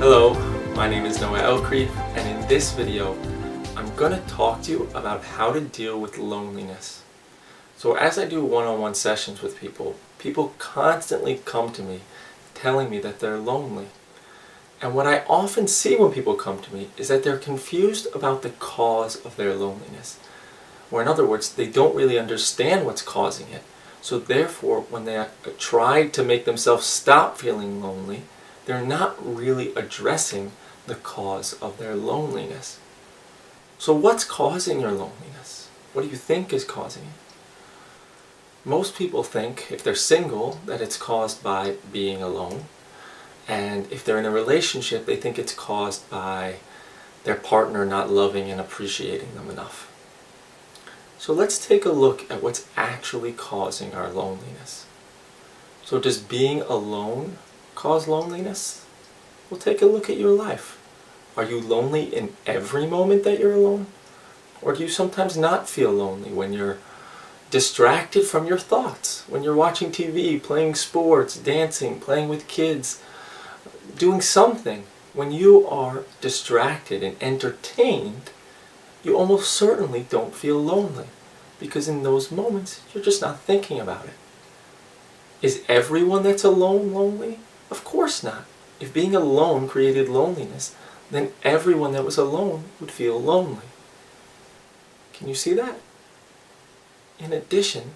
Hello, my name is Elkrief, and in this video I'm going to talk to you about how to deal with loneliness. So as I do one-on-one sessions with people, people constantly come to me telling me that they're lonely. And what I often see when people come to me is that they're confused about the cause of their loneliness. Or in other words, they don't really understand what's causing it. So therefore, when they try to make themselves stop feeling lonely, they're not really addressing the cause of their loneliness. So what's causing your loneliness? What do you think is causing it? Most people think, if they're single, that it's caused by being alone. And if they're in a relationship, they think it's caused by their partner not loving and appreciating them enough. So let's take a look at what's actually causing our loneliness. So does being alone cause loneliness? Well, take a look at your life. Are you lonely in every moment that you're alone? Or do you sometimes not feel lonely when you're distracted from your thoughts? When you're watching TV, playing sports, dancing, playing with kids, doing something. When you are distracted and entertained, you almost certainly don't feel lonely, because in those moments you're just not thinking about it. Is everyone that's alone lonely? Of course not. If being alone created loneliness, then everyone that was alone would feel lonely. Can you see that? In addition,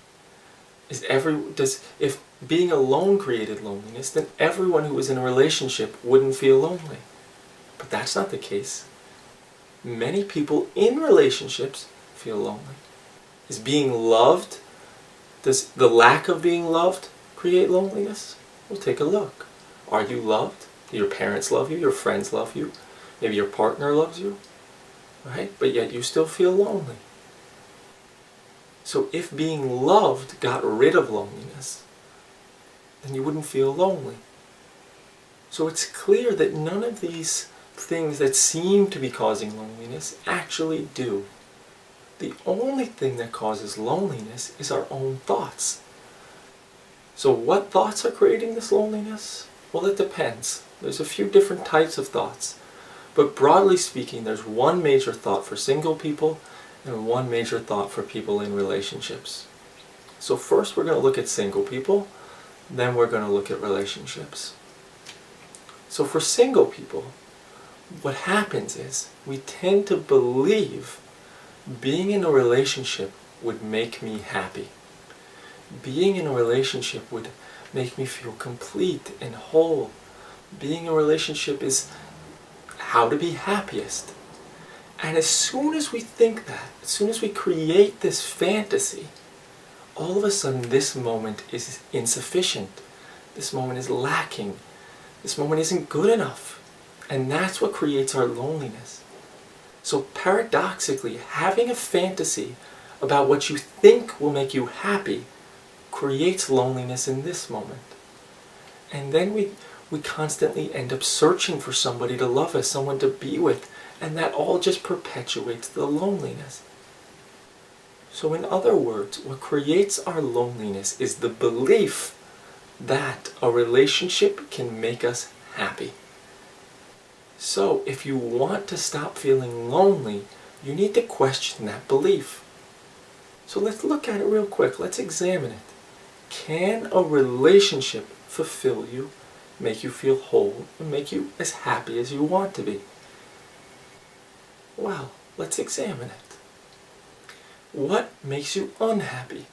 if being alone created loneliness, then everyone who was in a relationship wouldn't feel lonely. But that's not the case. Many people in relationships feel lonely. Is being loved, does the lack of being loved create loneliness? Well, take a look. Are you loved? Do your parents love you? Your friends love you? Maybe your partner loves you? Right? But yet you still feel lonely. So if being loved got rid of loneliness, then you wouldn't feel lonely. So it's clear that none of these things that seem to be causing loneliness actually do. The only thing that causes loneliness is our own thoughts. So what thoughts are creating this loneliness? Well, it depends. There's a few different types of thoughts. But broadly speaking, there's one major thought for single people and one major thought for people in relationships. So first we're going to look at single people, then we're going to look at relationships. So for single people, what happens is we tend to believe being in a relationship would make me happy. Being in a relationship would make me feel complete and whole. Being in a relationship is how to be happiest. And as soon as we think that, as soon as we create this fantasy, all of a sudden this moment is insufficient. This moment is lacking. This moment isn't good enough. And that's what creates our loneliness. So paradoxically, having a fantasy about what you think will make you happy creates loneliness in this moment. And then we constantly end up searching for somebody to love us, someone to be with, and that all just perpetuates the loneliness. So in other words, what creates our loneliness is the belief that a relationship can make us happy. So if you want to stop feeling lonely, you need to question that belief. So let's look at it real quick. Let's examine it. Can a relationship fulfill you, make you feel whole, and make you as happy as you want to be? Well, let's examine it. What makes you unhappy?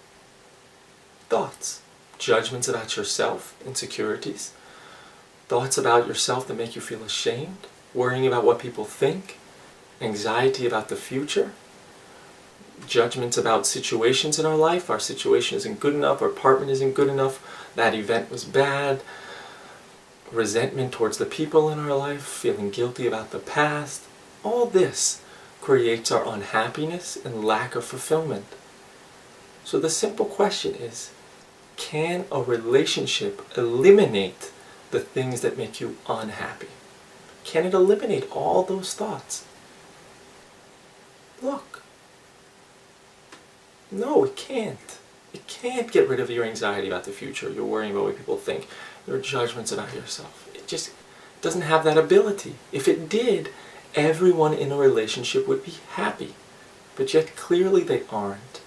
Thoughts, judgments about yourself, insecurities, thoughts about yourself that make you feel ashamed, worrying about what people think, anxiety about the future, judgments about situations in our life. Our situation isn't good enough, our partner isn't good enough, that event was bad, resentment towards the people in our life, feeling guilty about the past. All this creates our unhappiness and lack of fulfillment. So the simple question is, can a relationship eliminate the things that make you unhappy? Can it eliminate all those thoughts? Look. No, it can't. It can't get rid of your anxiety about the future, your worrying about what people think, your judgments about yourself. It just doesn't have that ability. If it did, everyone in a relationship would be happy. But yet clearly they aren't.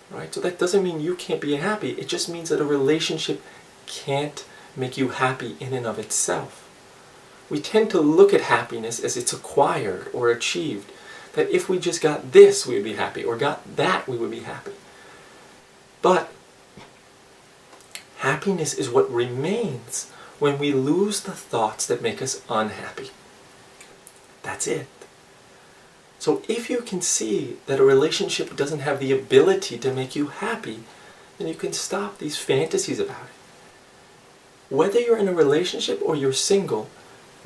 Right? So that doesn't mean you can't be happy. It just means that a relationship can't make you happy in and of itself. We tend to look at happiness as it's acquired or achieved. That if we just got this, we would be happy, or got that, we would be happy. But happiness is what remains when we lose the thoughts that make us unhappy. That's it. So if you can see that a relationship doesn't have the ability to make you happy, then you can stop these fantasies about it. Whether you're in a relationship or you're single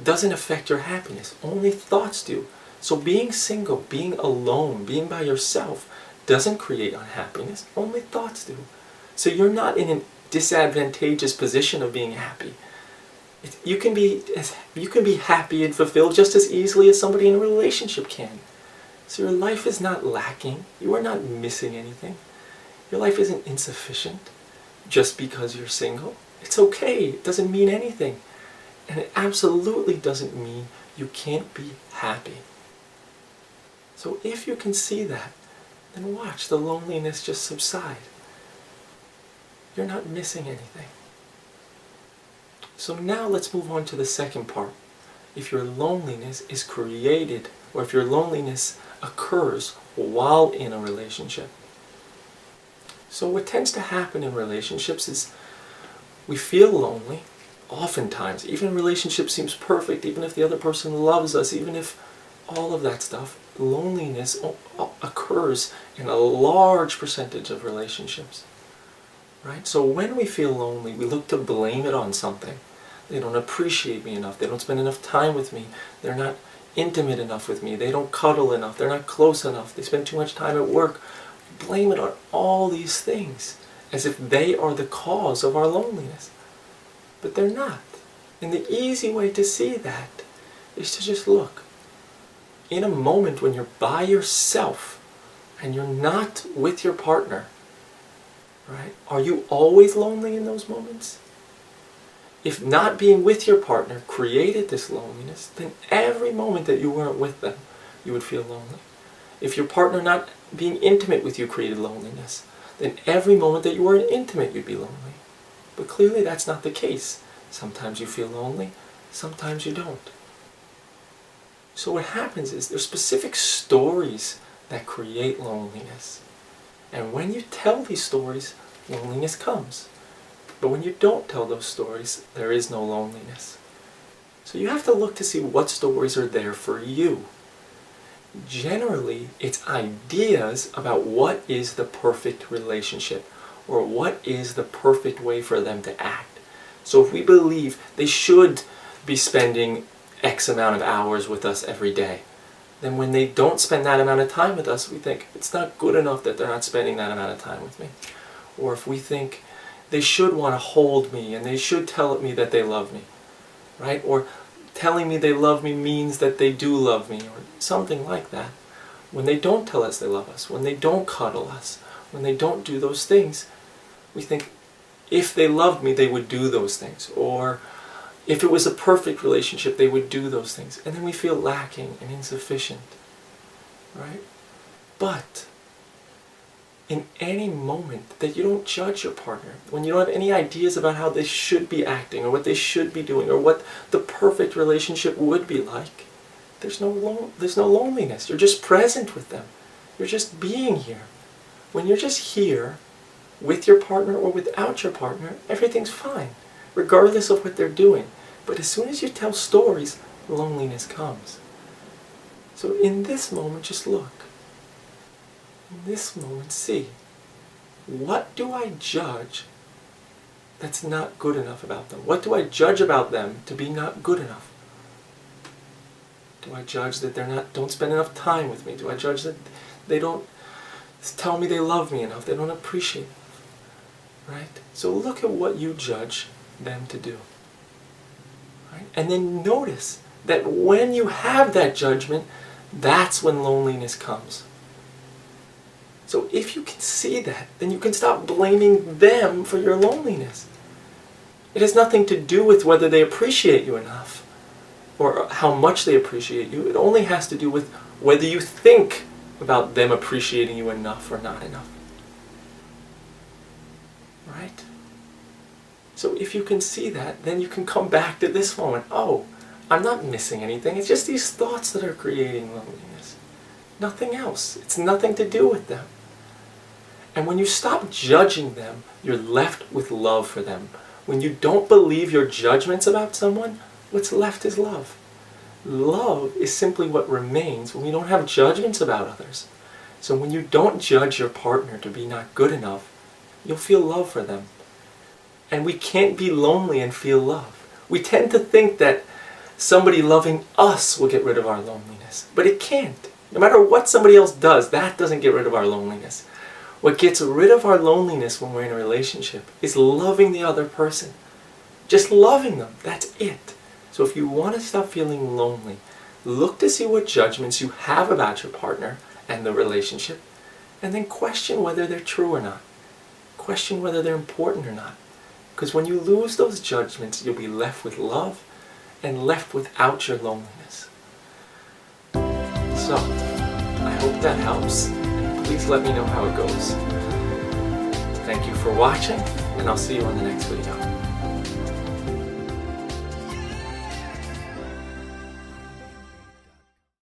doesn't affect your happiness. Only thoughts do. So being single, being alone, being by yourself doesn't create unhappiness. Only thoughts do. So you're not in a disadvantageous position of being happy. You can be happy and fulfilled just as easily as somebody in a relationship can. So your life is not lacking. You are not missing anything. Your life isn't insufficient just because you're single. It's okay. It doesn't mean anything. And it absolutely doesn't mean you can't be happy. So if you can see that, then watch the loneliness just subside. You're not missing anything. So now let's move on to the second part. If your loneliness is created, or if your loneliness occurs while in a relationship. So what tends to happen in relationships is we feel lonely, oftentimes. Even relationship seems perfect, even if the other person loves us, even if all of that stuff, loneliness occurs in a large percentage of relationships. Right? So when we feel lonely, we look to blame it on something. They don't appreciate me enough. They don't spend enough time with me. They're not intimate enough with me. They don't cuddle enough. They're not close enough. They spend too much time at work. Blame it on all these things as if they are the cause of our loneliness. But they're not. And the easy way to see that is to just look. In a moment when you're by yourself and you're not with your partner, right? Are you always lonely in those moments? If not being with your partner created this loneliness, then every moment that you weren't with them, you would feel lonely. If your partner not being intimate with you created loneliness, then every moment that you weren't intimate, you'd be lonely. But clearly that's not the case. Sometimes you feel lonely, sometimes you don't. So what happens is there's specific stories that create loneliness. And when you tell these stories, loneliness comes. But when you don't tell those stories, there is no loneliness. So you have to look to see what stories are there for you. Generally, it's ideas about what is the perfect relationship, or what is the perfect way for them to act. So if we believe they should be spending X amount of hours with us every day, then when they don't spend that amount of time with us, we think it's not good enough that they're not spending that amount of time with me. Or if we think they should want to hold me and they should tell me that they love me, right? Or telling me they love me means that they do love me, or something like that. When they don't tell us they love us, when they don't cuddle us, when they don't do those things, we think if they loved me, they would do those things. Or if it was a perfect relationship, they would do those things. And then we feel lacking and insufficient, right? But in any moment that you don't judge your partner, when you don't have any ideas about how they should be acting or what they should be doing or what the perfect relationship would be like, there's no loneliness. You're just present with them. You're just being here. When you're just here with your partner or without your partner, everything's fine, regardless of what they're doing. But as soon as you tell stories, loneliness comes. So in this moment, just look. In this moment, see, what do I judge that's not good enough about them? What do I judge about them to be not good enough? Do I judge that don't spend enough time with me? Do I judge that they don't tell me they love me enough? They don't appreciate me enough, right? So look at what you judge them to do. Right? And then notice that when you have that judgment, that's when loneliness comes. So if you can see that, then you can stop blaming them for your loneliness. It has nothing to do with whether they appreciate you enough or how much they appreciate you. It only has to do with whether you think about them appreciating you enough or not enough. Right? So if you can see that, then you can come back to this moment. Oh, I'm not missing anything. It's just these thoughts that are creating loneliness. Nothing else. It's nothing to do with them. And when you stop judging them, you're left with love for them. When you don't believe your judgments about someone, what's left is love. Love is simply what remains when we don't have judgments about others. So when you don't judge your partner to be not good enough, you'll feel love for them. And we can't be lonely and feel love. We tend to think that somebody loving us will get rid of our loneliness. But it can't. No matter what somebody else does, that doesn't get rid of our loneliness. What gets rid of our loneliness when we're in a relationship is loving the other person. Just loving them. That's it. So if you want to stop feeling lonely, look to see what judgments you have about your partner and the relationship, and then question whether they're true or not. Question whether they're important or not. Because when you lose those judgments, you'll be left with love and left without your loneliness. So, I hope that helps. Please let me know how it goes. Thank you for watching, and I'll see you on the next video.